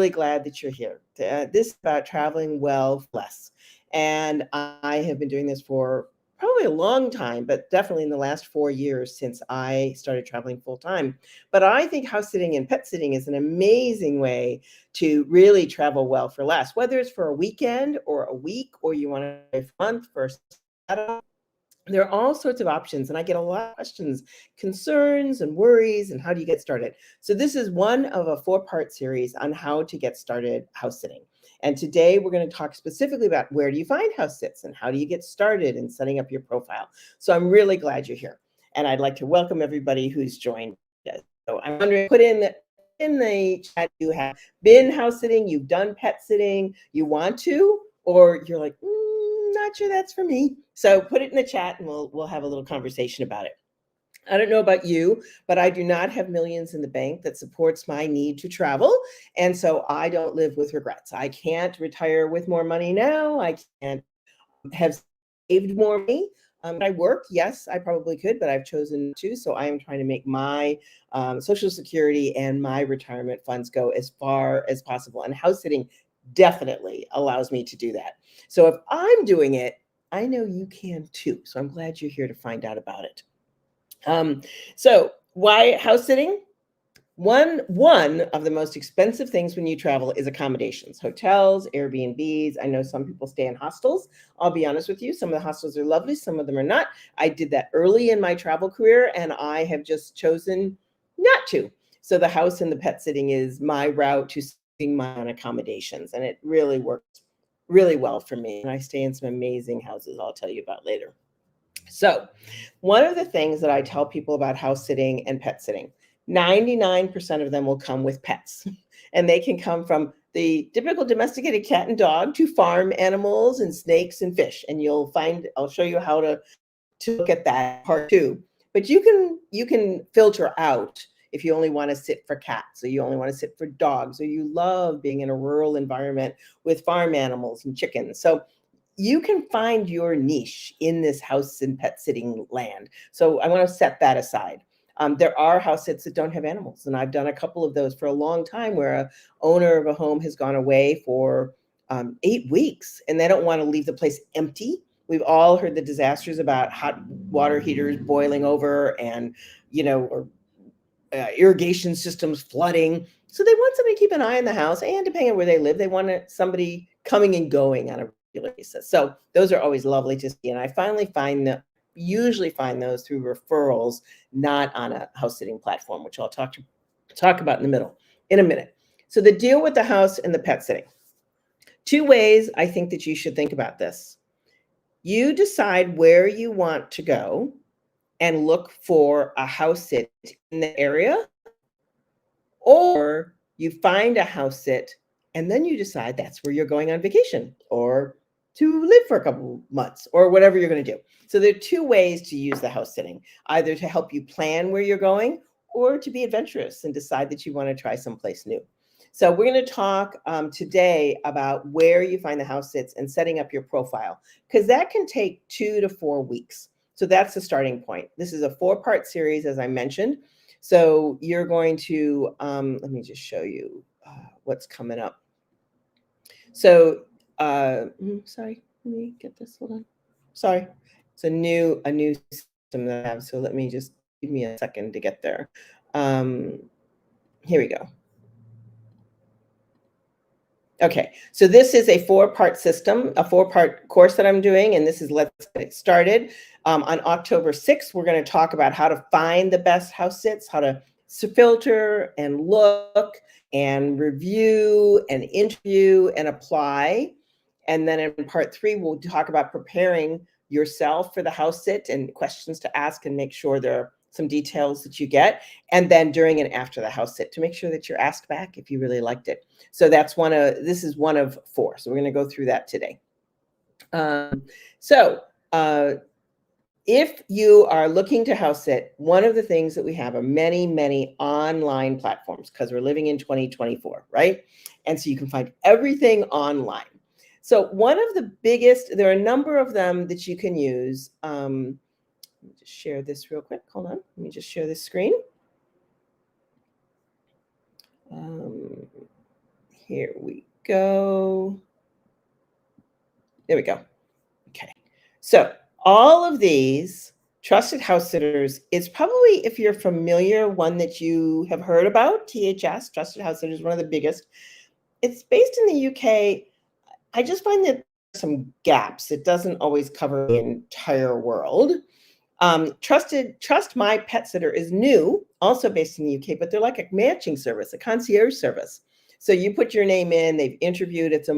really glad that you're here. This is about traveling well for less. And I have been doing this for probably a long time, but definitely in the last 4 years since I started traveling full time. But I think house sitting and pet sitting is an amazing way to really travel well for less, whether it's for a weekend or a week, or you want to a month for a there are all sorts of options, and I get a lot of questions, concerns, and worries, and how do you get started? So, this is one of a four-part series on how to get started house sitting. And today we're going to talk specifically about where do you find house sits and how do you get started in setting up your profile. So, I'm really glad you're here. And I'd like to welcome everybody who's joined us. So, I'm wondering, put in the chat, you have been house sitting, you've done pet sitting, you want to, or you're like, not sure that's for me. So put it in the chat and we'll have a little conversation about it. I don't know about you, but I do not have millions in the bank that supports my need to travel. And so I don't live with regrets. I can't retire with more money now. I can't have saved more money. I work, yes, I probably could, but I've chosen to. So I am trying to make my Social Security and my retirement funds go as far as possible. And house sitting definitely allows me to do that. So if I'm doing it, I know you can too. So I'm glad you're here to find out about it. So why house sitting? One of the most expensive things when you travel is accommodations, hotels, Airbnbs. I know some people stay in hostels. I'll be honest with you, some of the hostels are lovely, some of them are not. I did that early in my travel career, and I have just chosen not to. So the house and the pet sitting is my route to saving my own accommodations, and it really works really well for me. And I stay in some amazing houses I'll tell you about later. So, one of the things that I tell people about house sitting and pet sitting, 99% of them will come with pets. And they can come from the typical domesticated cat and dog to farm animals and snakes and fish. And I'll show you how to look at that part too. But you can filter out if you only want to sit for cats, or you only want to sit for dogs, or you love being in a rural environment with farm animals and chickens. So you can find your niche in this house and pet sitting land. So I want to set that aside. There are house sits that don't have animals, and I've done a couple of those for a long time where a owner of a home has gone away for 8 weeks and they don't want to leave the place empty. We've all heard the disasters about hot water heaters boiling over and, or irrigation systems flooding. So they want somebody to keep an eye on the house, and depending on where they live, they want somebody coming and going on a regular basis. So those are always lovely to see. And I usually find those through referrals, not on a house sitting platform, which I'll talk about in a minute. So the deal with the house and the pet sitting. Two ways I think that you should think about this. You decide where you want to go and look for a house sit in the area, or you find a house sit and then you decide that's where you're going on vacation or to live for a couple months or whatever you're going to do. So there are two ways to use the house sitting, either to help you plan where you're going or to be adventurous and decide that you want to try someplace new. So we're going to talk today about where you find the house sits and setting up your profile, because that can take 2 to 4 weeks. So that's the starting point. This is a 4-part series, as I mentioned. So you're going to, let me just show you what's coming up. So, sorry, let me get this, hold on. Sorry, it's a new system that I have. So let me just, give me a second to get there. Here we go. Okay, so this is a 4-part system, a 4-part course that I'm doing, and this is Let's Get It Started. On October 6th, we're going to talk about how to find the best house sits, how to filter and look and review and interview and apply. And then in part 3, we'll talk about preparing yourself for the house sit and questions to ask and make sure there are some details that you get. And then during and after the house sit to make sure that you're asked back if you really liked it. So this is one of 4. So we're going to go through that today. If you are looking to house sit, one of the things that we have are many, many online platforms, because we're living in 2024, right? And so you can find everything online. So one of the biggest, there are a number of them that you can use. Let me just share this real quick. Hold on. Let me just share this screen. Here we go. There we go. Okay. So all of these trusted house sitters is probably, if you're familiar, one that you have heard about. THS, Trusted House Sitters, one of the biggest. It's based in the UK. I just find that there's some gaps. It doesn't always cover the entire world. Trust My Pet Sitter is new, also based in the UK, but they're like a matching service, a concierge service. So you put your name in, they've interviewed. It's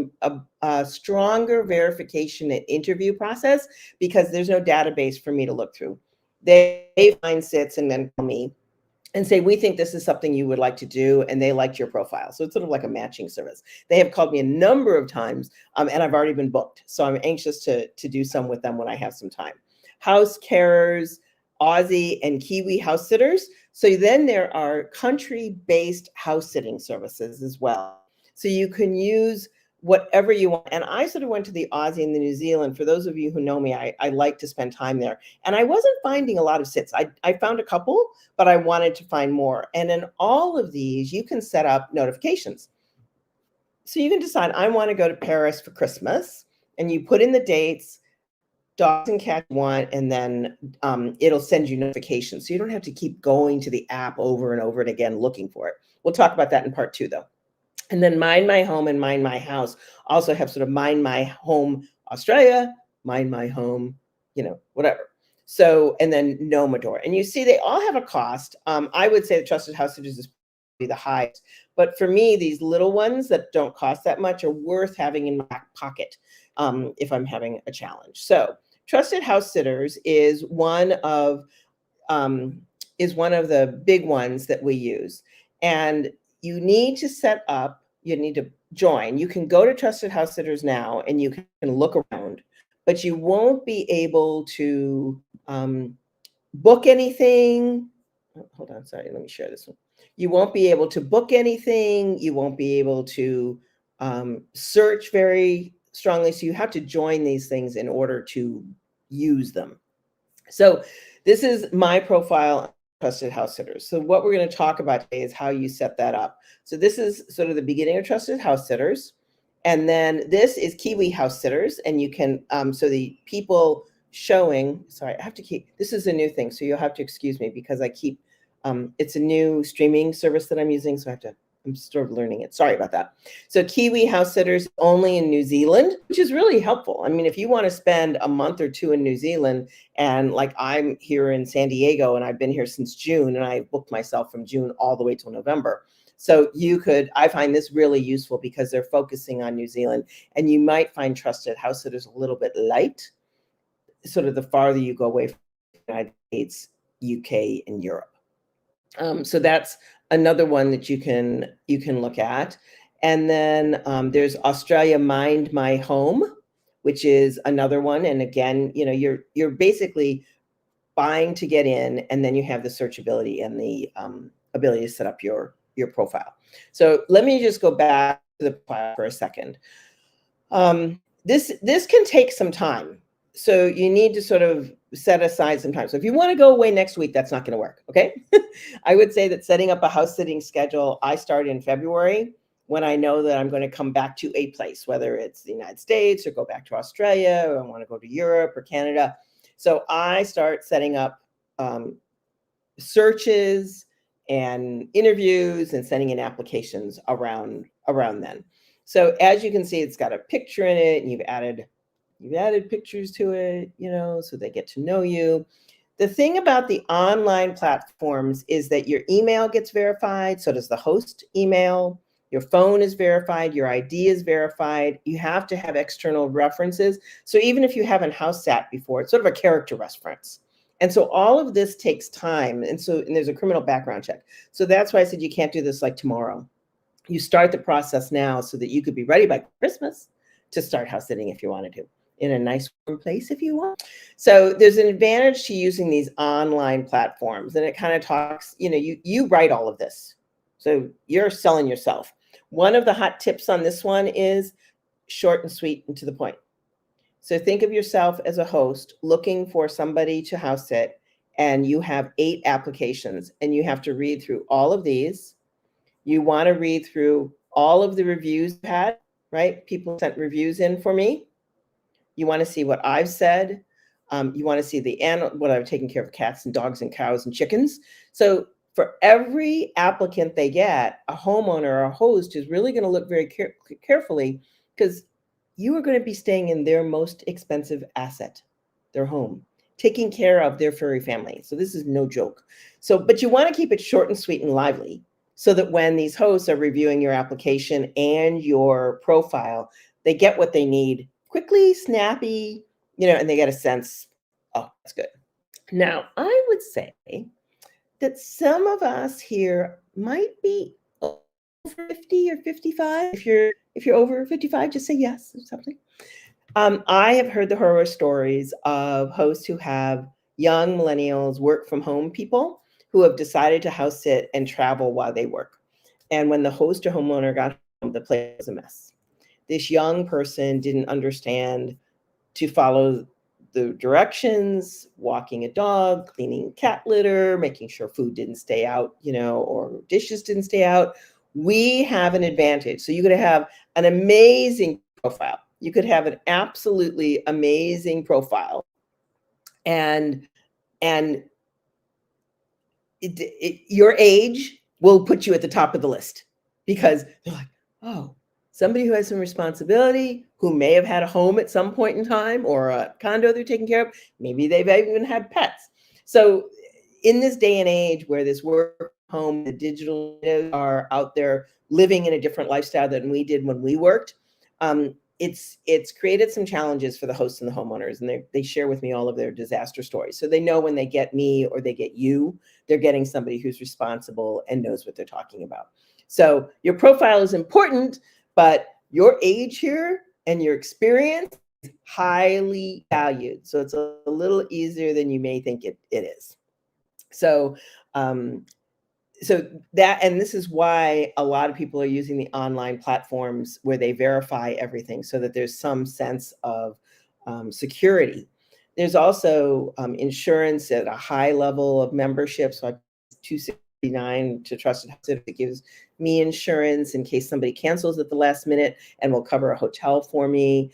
a stronger verification and interview process because there's no database for me to look through. They find sits and then call me and say, we think this is something you would like to do, and they liked your profile. So it's sort of like a matching service. They have called me a number of times, and I've already been booked. So I'm anxious to do some with them when I have some time. House carers, Aussie and Kiwi house sitters. So then there are country-based house sitting services as well. So you can use whatever you want. And I sort of went to the Aussie and the New Zealand. For those of you who know me, I like to spend time there. And I wasn't finding a lot of sits. I found a couple, but I wanted to find more. And in all of these, you can set up notifications. So you can decide, I want to go to Paris for Christmas, and you put in the dates, dogs and cats you want, and then it'll send you notifications. So you don't have to keep going to the app over and over and again looking for it. We'll talk about that in part 2, though. And then Mind My Home and Mind My House also have sort of Mind My Home Australia, Mind My Home, whatever. So, and then Nomador. And you see, they all have a cost. I would say the Trusted House Sitters is probably the highest. But for me, these little ones that don't cost that much are worth having in my back pocket if I'm having a challenge. So Trusted House Sitters is one of the big ones that we use. And you need to set up, you need to join. You can go to Trusted House Sitters now and you can look around, but you won't be able to book anything. Oh, hold on, sorry, let me share this one. You won't be able to book anything. You won't be able to search very strongly. So you have to join these things in order to use them. So this is my profile, Trusted House Sitters. So what we're going to talk about today is how you set that up. So this is sort of the beginning of Trusted House Sitters. And then this is Kiwi House Sitters. And you can, so the people showing, sorry, I have to keep, this is a new thing. So you'll have to excuse me because I keep, it's a new streaming service that I'm using. So I'm sort of learning it. Sorry about that. So Kiwi House Sitters only in New Zealand, which is really helpful. I mean, if you want to spend a month or two in New Zealand, and like I'm here in San Diego and I've been here since June, and I booked myself from June all the way till November. So I find this really useful because they're focusing on New Zealand, and you might find Trusted House Sitters a little bit light, sort of the farther you go away from the United States, UK, and Europe. So that's another one that you can look at. And then there's Australia Mind My Home, which is another one. And again, you're basically buying to get in, and then you have the searchability and the ability to set up your profile. So let me just go back to the profile for a second. This can take some time. So you need to sort of set aside some time. So if you want to go away next week, that's not going to work. Okay. I would say that setting up a house sitting schedule, I start in February when I know that I'm going to come back to a place, whether it's the United States or go back to Australia, or I want to go to Europe or Canada. So I start setting up searches and interviews and sending in applications around then. So as you can see, it's got a picture in it, and you've added pictures to it, so they get to know you. The thing about the online platforms is that your email gets verified. So does the host email. Your phone is verified. Your ID is verified. You have to have external references. So even if you haven't house sat before, it's sort of a character reference. And so all of this takes time. And there's a criminal background check. So that's why I said you can't do this like tomorrow. You start the process now so that you could be ready by Christmas to start house sitting if you wanted to, in a nice warm place if you want. So there's an advantage to using these online platforms, and it kind of talks, you write all of this. So you're selling yourself. One of the hot tips on this one is short and sweet and to the point. So think of yourself as a host looking for somebody to house sit, and you have 8 applications, and you have to read through all of these. You want to read through all of the reviews I've had, right? People sent reviews in for me. You want to see what I've said. You want to see what I've taken care of cats and dogs and cows and chickens. So for every applicant they get, a homeowner or a host is really going to look very carefully, because you are going to be staying in their most expensive asset, their home, taking care of their furry family. So this is no joke. So, but you want to keep it short and sweet and lively, so that when these hosts are reviewing your application and your profile, they get what they need quickly, snappy, and they get a sense, oh, that's good. Now, I would say that some of us here might be over 50 or 55. If you're over 55, just say yes or something. I have heard the horror stories of hosts who have young millennials, work from home people who have decided to house sit and travel while they work. And when the host or homeowner got home, the place was a mess. This young person didn't understand to follow the directions, walking a dog, cleaning cat litter, making sure food didn't stay out, or dishes didn't stay out. We have an advantage. So you could have an amazing profile. You could have an absolutely amazing profile, and your age will put you at the top of the list, because they're like, oh, somebody who has some responsibility, who may have had a home at some point in time or a condo they're taking care of. Maybe they've even had pets. So in this day and age where this work home, the digital are out there living in a different lifestyle than we did when we worked, it's created some challenges for the hosts and the homeowners, and they share with me all of their disaster stories. So they know when they get me or they get you, they're getting somebody who's responsible and knows what they're talking about. So your profile is important, but your age here and your experience is highly valued. So it's a little easier than you may think it is. So and this is why a lot of people are using the online platforms where they verify everything, so that there's some sense of security. There's also insurance at a high level of membership. So I $269 to Trusted House. It gives me insurance in case somebody cancels at the last minute, and will cover a hotel for me.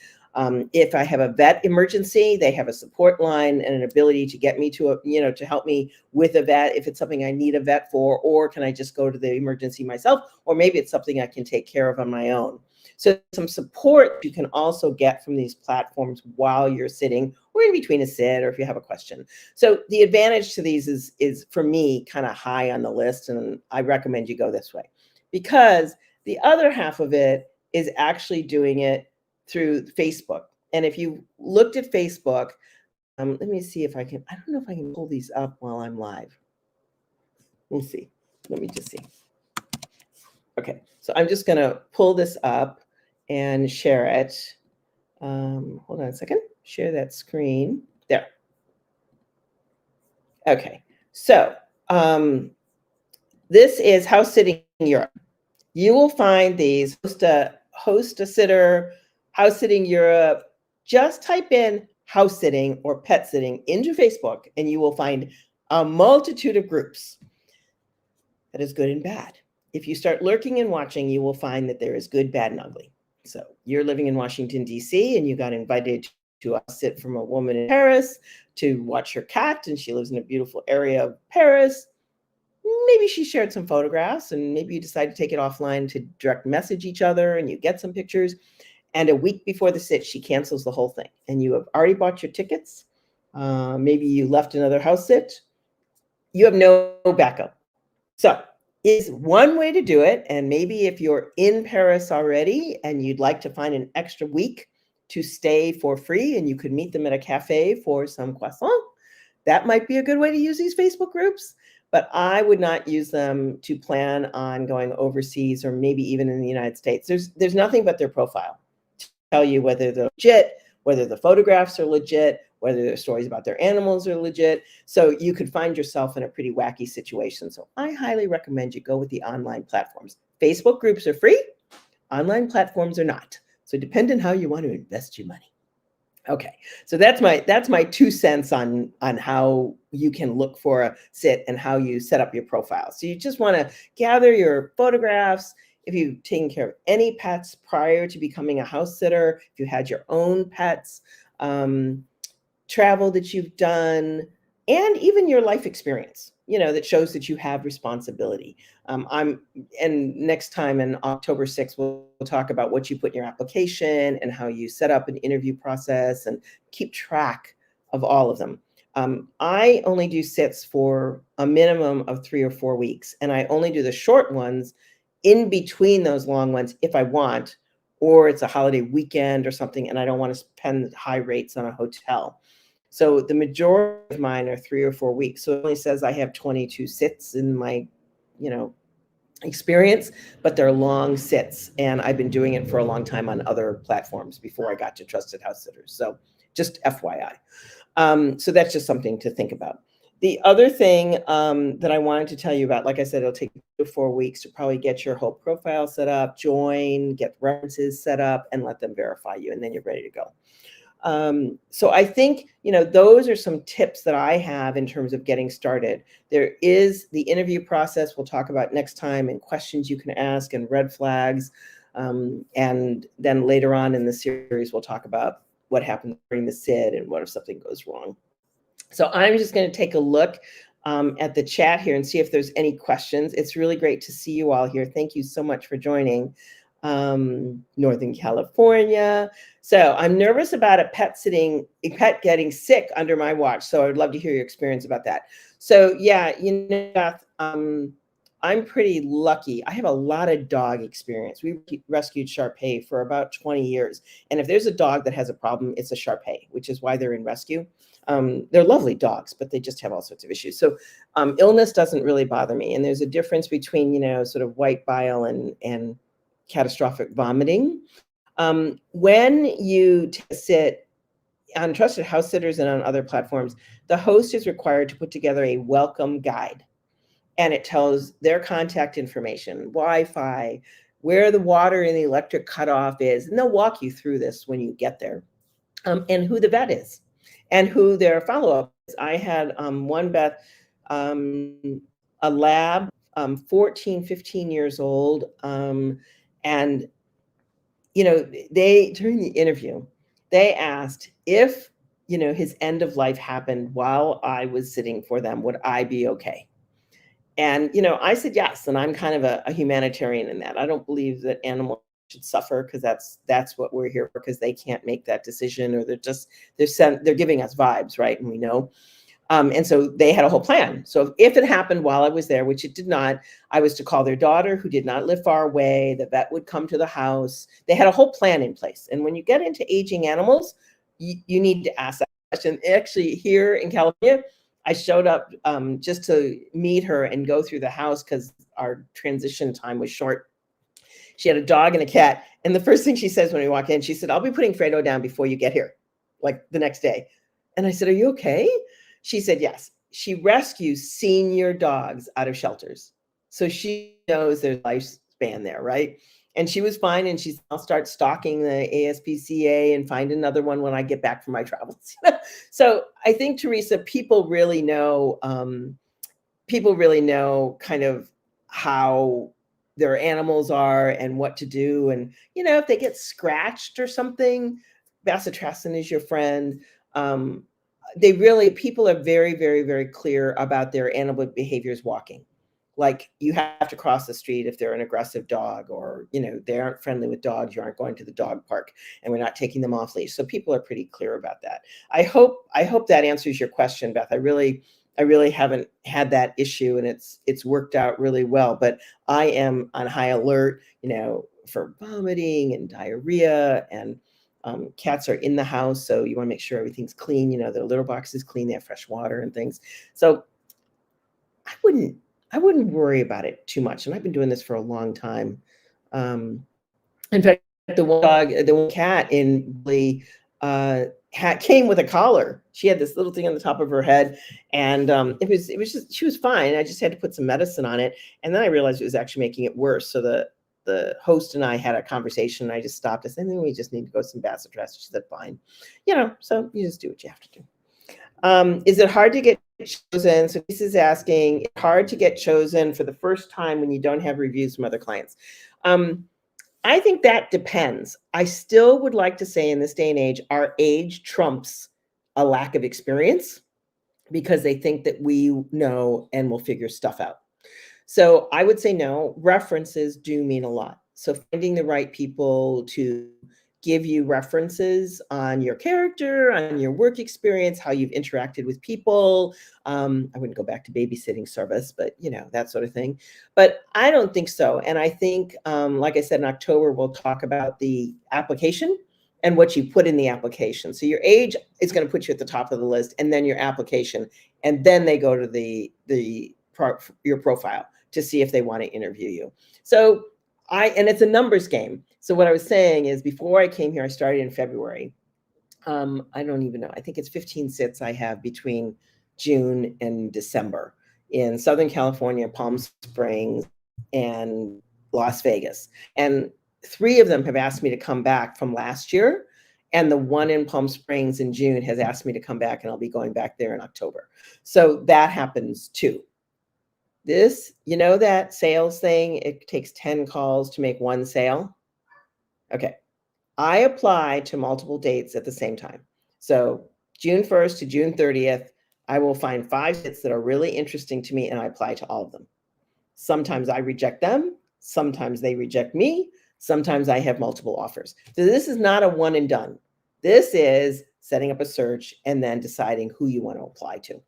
If I have a vet emergency, they have a support line and an ability to get me to to help me with a vet if it's something I need a vet for, or can I just go to the emergency myself, or maybe it's something I can take care of on my own. So some support you can also get from these platforms while you're sitting, or in between a sit, or if you have a question. So the advantage to these is for me kind of high on the list, and I recommend you go this way, because the other half of it is actually doing it through Facebook. And if you looked at Facebook, let me see if I don't know if I can pull these up while I'm live. We'll see. Let me just see. Okay, so I'm just gonna pull this up and share it. Hold on a second, share that screen. There. Okay, so this is house sitting in Europe. You will find these host a sitter, house sitting Europe. Just type in house sitting or pet sitting into Facebook, and you will find a multitude of groups. That is good and bad. If you start lurking and watching, you will find that there is good, bad, and ugly. So you're living in Washington, D.C., and you got invited to a sit from a woman in Paris to watch her cat, and she lives in a beautiful area of Paris. Maybe she shared some photographs, and maybe you decide to take it offline to direct message each other, and you get some pictures. And a week before the sit, she cancels the whole thing, and you have already bought your tickets. Maybe you left another house sit. You have no backup. So is one way to do it. And maybe if you're in Paris already and you'd like to find an extra week to stay for free, and you could meet them at a cafe for some croissant, that might be a good way to use these Facebook groups. But I would not use them to plan on going overseas, or maybe even in the United States. There's nothing but their profile to tell you whether they're legit, whether the photographs are legit, whether their stories about their animals are legit. So you could find yourself in a pretty wacky situation. So I highly recommend you go with the online platforms. Facebook groups are free. Online platforms are not. So depend on how you want to invest your money. Okay, so that's my 2 cents on how you can look for a sit and how you set up your profile. So you just want to gather your photographs. if you've taken care of any pets prior to becoming a house sitter, if you had your own pets, um, travel that you've done, and even your life experience, that shows that you have responsibility. I'm and next time in October 6th, we'll talk about what you put in your application and how you set up an interview process and keep track of all of them. I only do sits for a minimum of 3 or 4 weeks, and I only do the short ones in between those long ones if I want, or it's a holiday weekend or something, and I don't want to spend high rates on a hotel. So the majority of mine are 3 or 4 weeks. So it only says I have 22 sits in my, you know, experience, but they're long sits. And I've been doing it for a long time on other platforms before I got to Trusted House Sitters. So just FYI. So that's just something to think about. The other thing that I wanted to tell you about, like I said, it'll take 4 weeks to probably get your whole profile set up, join, get references set up, and let them verify you, and then you're ready to go. So I think, those are some tips that I have in terms of getting started. There is the interview process we'll talk about next time, and questions you can ask and red flags. And then later on in the series, we'll talk about what happens during the SID and what if something goes wrong. So I'm just going to take a look at the chat here and see if there's any questions. It's really great to see you all here. Thank you so much for joining. Northern California. So I'm nervous about a pet getting sick under my watch. So I would love to hear your experience about that. So yeah, Beth, I'm pretty lucky. I have a lot of dog experience. We rescued Shar-Pei for about 20 years. And if there's a dog that has a problem, it's a Shar-Pei, which is why they're in rescue. They're lovely dogs, but they just have all sorts of issues. So illness doesn't really bother me. And there's a difference between, sort of white bile and catastrophic vomiting. When you sit on Trusted House Sitters and on other platforms, the host is required to put together a welcome guide. And it tells their contact information, Wi-Fi, where the water and the electric cutoff is. And they'll walk you through this when you get there, and who the vet is and who their follow-up is. I had one, Beth, a lab, 14, 15 years old. And, during the interview, they asked if, his end of life happened while I was sitting for them, would I be okay? And, I said yes. And I'm kind of a humanitarian in that. I don't believe that animals should suffer, because that's what we're here for, because they can't make that decision, or they're giving us vibes, right? And we know. And so they had a whole plan. So if it happened while I was there, which it did not, I was to call their daughter, who did not live far away. The vet would come to the house. They had a whole plan in place. And when you get into aging animals, you need to ask that question. Actually, here in California, I showed up just to meet her and go through the house because our transition time was short. She had a dog and a cat. And the first thing she says when we walk in, she said, "I'll be putting Fredo down before you get here," like the next day. And I said, "Are you okay?" She said, yes. She rescues senior dogs out of shelters. So she knows there's lifespan there, right? And she was fine. And I'll start stalking the ASPCA and find another one when I get back from my travels. So I think, Teresa, people really know kind of how their animals are and what to do. And, if they get scratched or something, bacitracin is your friend. People are very, very, very clear about their animal behaviors walking. Like, you have to cross the street if they're an aggressive dog, or, they aren't friendly with dogs. You aren't going to the dog park, and we're not taking them off leash. So people are pretty clear about that. I hope that answers your question, Beth. I really haven't had that issue, and it's worked out really well, but I am on high alert, for vomiting and diarrhea, and cats are in the house, so you want to make sure everything's clean. Their litter box is clean, they have fresh water and things. So I wouldn't worry about it too much. And I've been doing this for a long time. In fact, the one cat in the came with a collar. She had this little thing on the top of her head, and it was just, she was fine. I just had to put some medicine on it, and then I realized it was actually making it worse. So the host and I had a conversation, and I just stopped. I said, "I think we just need to go some bacitracin." She said, "Fine." So you just do what you have to do. Is it hard to get chosen? So this is asking, hard to get chosen for the first time when you don't have reviews from other clients. Um, I think that depends. I still would like to say in this day and age, our age trumps a lack of experience because they think that we know and will figure stuff out. So I would say no, references do mean a lot. So finding the right people to give you references on your character, on your work experience, how you've interacted with people. I wouldn't go back to babysitting service, but you know, that sort of thing. But I don't think so. And I think, like I said, in October, we'll talk about the application and what you put in the application. So your age is going to put you at the top of the list, and then your application, and then they go to your profile to see if they want to interview you. So and it's a numbers game. So what I was saying is before I came here, I started in February. I don't even know. I think it's 15 sits I have between June and December in Southern California, Palm Springs, and Las Vegas. And 3 of them have asked me to come back from last year. And the one in Palm Springs in June has asked me to come back, and I'll be going back there in October. So that happens too. This, you know, that sales thing, it takes 10 calls to make 1 sale. Okay. I apply to multiple dates at the same time. So June 1st to June 30th, I will find 5 hits that are really interesting to me, and I apply to all of them. Sometimes I reject them. Sometimes they reject me. Sometimes I have multiple offers. So this is not a one and done. This is setting up a search and then deciding who you want to apply to.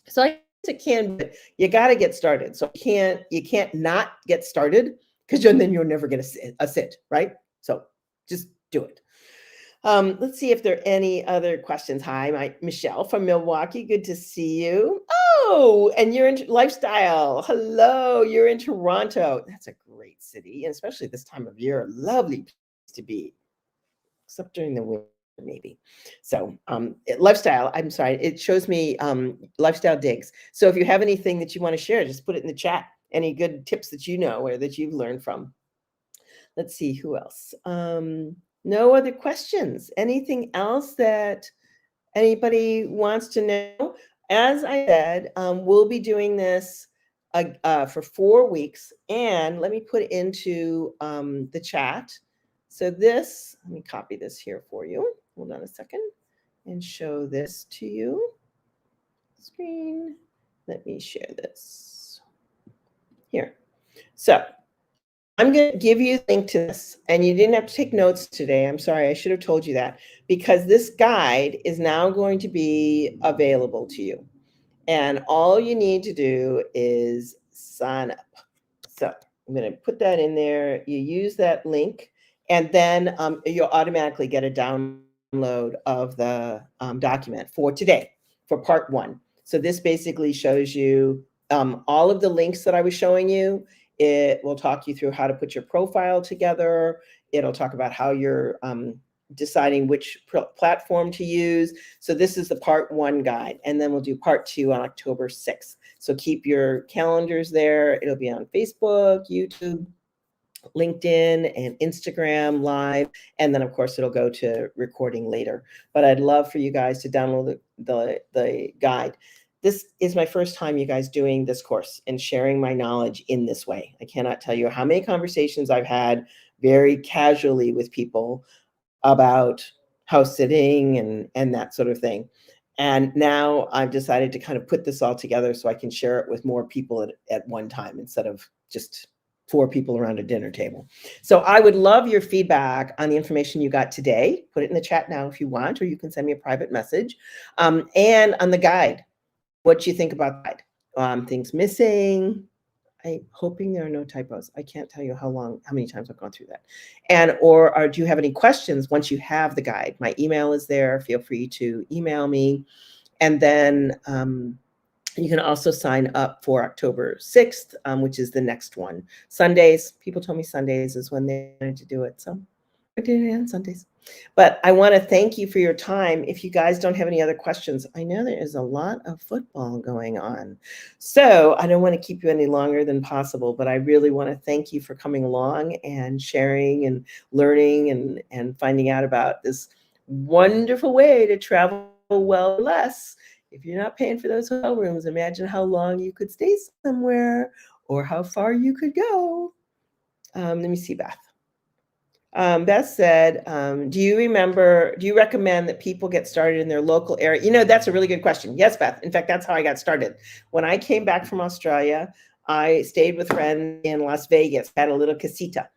So I guess it can, but you got to get started. So you can't not get started, because then you'll never get a sit, right? So just do it. Let's see if there are any other questions. Hi, Michelle from Milwaukee. Good to see you. Oh, and you're in lifestyle. Hello, you're in Toronto. That's a great city, and especially this time of year, lovely place to be, except during the winter, maybe. So lifestyle, I'm sorry, it shows me lifestyle digs. So if you have anything that you want to share, just put it in the chat. Any good tips that you know or that you've learned from. Let's see, who else? No other questions. Anything else that anybody wants to know? As I said, we'll be doing this for 4 weeks. And let me put into the chat. So this, let me copy this here for you. Hold on a second and show this to you. Screen. Let me share this here. So I'm going to give you a link to this, and you didn't have to take notes today. I'm sorry, I should have told you that, because this guide is now going to be available to you. And all you need to do is sign up. So I'm going to put that in there. You use that link, and then you'll automatically get a download of the document for today, for part 1. So this basically shows you all of the links that I was showing you. It will talk you through how to put your profile together. It'll talk about how you're deciding which platform to use. So this is the part 1 guide, and then we'll do part 2 on October 6th. So keep your calendars there. It'll be on Facebook, YouTube, LinkedIn, and Instagram Live. And then of course it'll go to recording later. But I'd love for you guys to download the guide. This is my first time, you guys, doing this course and sharing my knowledge in this way. I cannot tell you how many conversations I've had very casually with people about house sitting and that sort of thing. And now I've decided to kind of put this all together so I can share it with more people at one time, instead of just 4 people around a dinner table. So I would love your feedback on the information you got today. Put it in the chat now if you want, or you can send me a private message. And on the guide, what you think about the guide. Things missing. I'm hoping there are no typos. I can't tell you how many times I've gone through that. And or do you have any questions once you have the guide? My email is there. Feel free to email me. And then you can also sign up for October 6th, which is the next one. Sundays, people told me Sundays is when they wanted to do it. So I did it on Sundays. But I want to thank you for your time. If you guys don't have any other questions, I know there is a lot of football going on. So I don't want to keep you any longer than possible, but I really want to thank you for coming along and sharing and learning and finding out about this wonderful way to travel well for less. If you're not paying for those hotel rooms, imagine how long you could stay somewhere or how far you could go. Let me see, Beth. Beth said, do you recommend that people get started in their local area? That's a really good question. Yes, Beth. In fact, that's how I got started. When I came back from Australia, I stayed with friends in Las Vegas, had a little casita,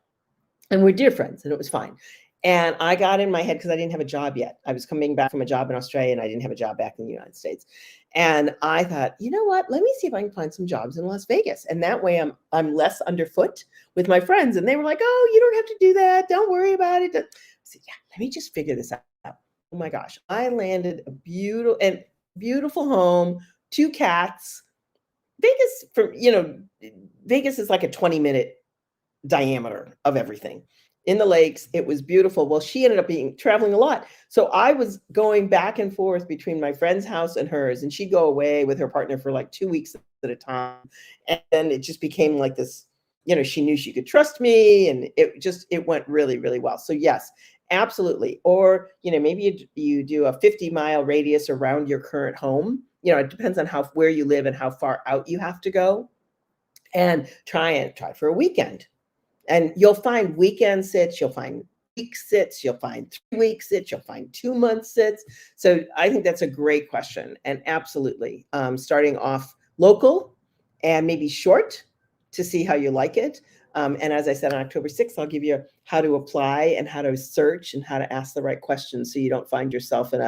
and we're dear friends, and it was fine. And I got in my head because I didn't have a job yet. I was coming back from a job in Australia and I didn't have a job back in the United States. And I thought, you know what? Let me see if I can find some jobs in Las Vegas. And that way I'm less underfoot with my friends. And they were like, oh, you don't have to do that. Don't worry about it. I said, yeah, let me just figure this out. Oh my gosh. I landed a beautiful home, 2 cats. Vegas is like a 20-minute diameter of everything in the lakes. It was beautiful. Well, she ended up traveling a lot. So I was going back and forth between my friend's house and hers, and she'd go away with her partner for like 2 weeks at a time. And it just became like this, she knew she could trust me, and it went really, really well. So yes, absolutely. Or, maybe you do a 50-mile radius around your current home. It depends on where you live and how far out you have to go, and try for a weekend. And you'll find weekend sits, you'll find week sits, you'll find 3-week sits, you'll find 2-month sits. So I think that's a great question. And absolutely, starting off local and maybe short to see how you like it. And as I said, on October 6th, I'll give you how to apply and how to search and how to ask the right questions so you don't find yourself in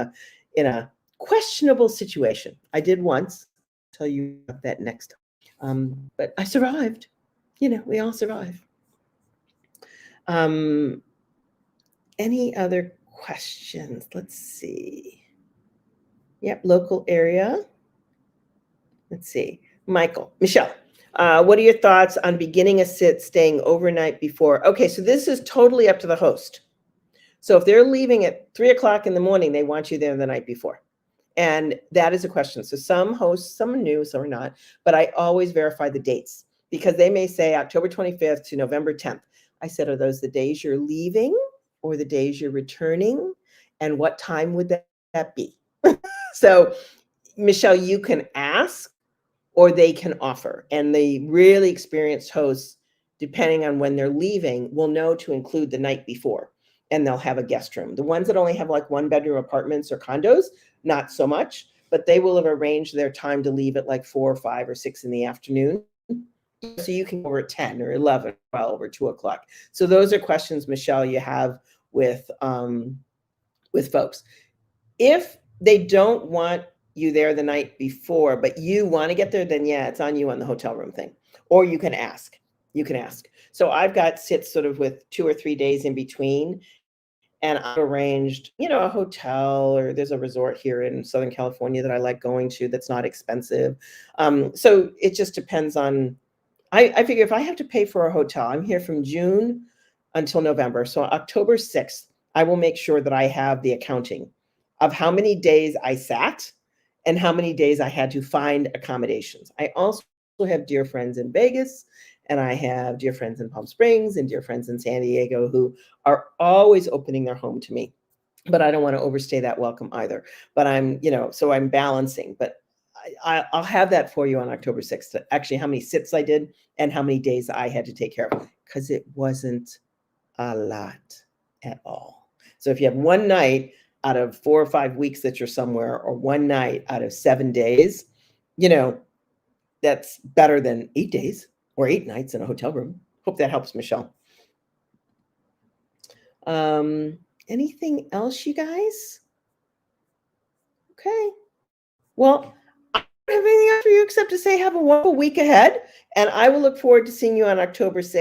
a questionable situation. I did once. I'll tell you about that next time. But I survived. We all survive. Any other questions? Let's see. Yep, local area. Let's see. Michelle, what are your thoughts on beginning a sit, staying overnight before? Okay, so this is totally up to the host. So if they're leaving at 3:00 in the morning, they want you there the night before. And that is a question. So some hosts, some are new, some are not, but I always verify the dates because they may say October 25th to November 10th. I said, are those the days you're leaving or the days you're returning? And what time would that be? So, Michelle, you can ask or they can offer. And the really experienced hosts, depending on when they're leaving, will know to include the night before, and they'll have a guest room. The ones that only have like 1-bedroom apartments or condos, not so much, but they will have arranged their time to leave at like 4 or 5 or 6 in the afternoon. So you can go over at 10 or 11, 12 or 2:00. So those are questions, Michelle, you have with folks. If they don't want you there the night before, but you want to get there, then yeah, it's on you on the hotel room thing. Or you can ask. So I've got sits sort of with 2 or 3 days in between. And I've arranged, a hotel, or there's a resort here in Southern California that I like going to that's not expensive. So it just depends on, I figure if I have to pay for a hotel, I'm here from June until November. So October 6th, I will make sure that I have the accounting of how many days I sat and how many days I had to find accommodations. I also have dear friends in Vegas, and I have dear friends in Palm Springs and dear friends in San Diego who are always opening their home to me. But I don't want to overstay that welcome either. But so I'm balancing. But I'll have that for you on October 6th, actually how many sits I did and how many days I had to take care of, because it wasn't a lot at all. So if you have one night out of 4 or 5 weeks that you're somewhere, or one night out of 7 days, that's better than 8 days or 8 nights in a hotel room. Hope that helps, Michelle. Anything else, you guys? Okay. Well, I don't have anything else for you except to say have a wonderful week ahead, and I will look forward to seeing you on October 6th.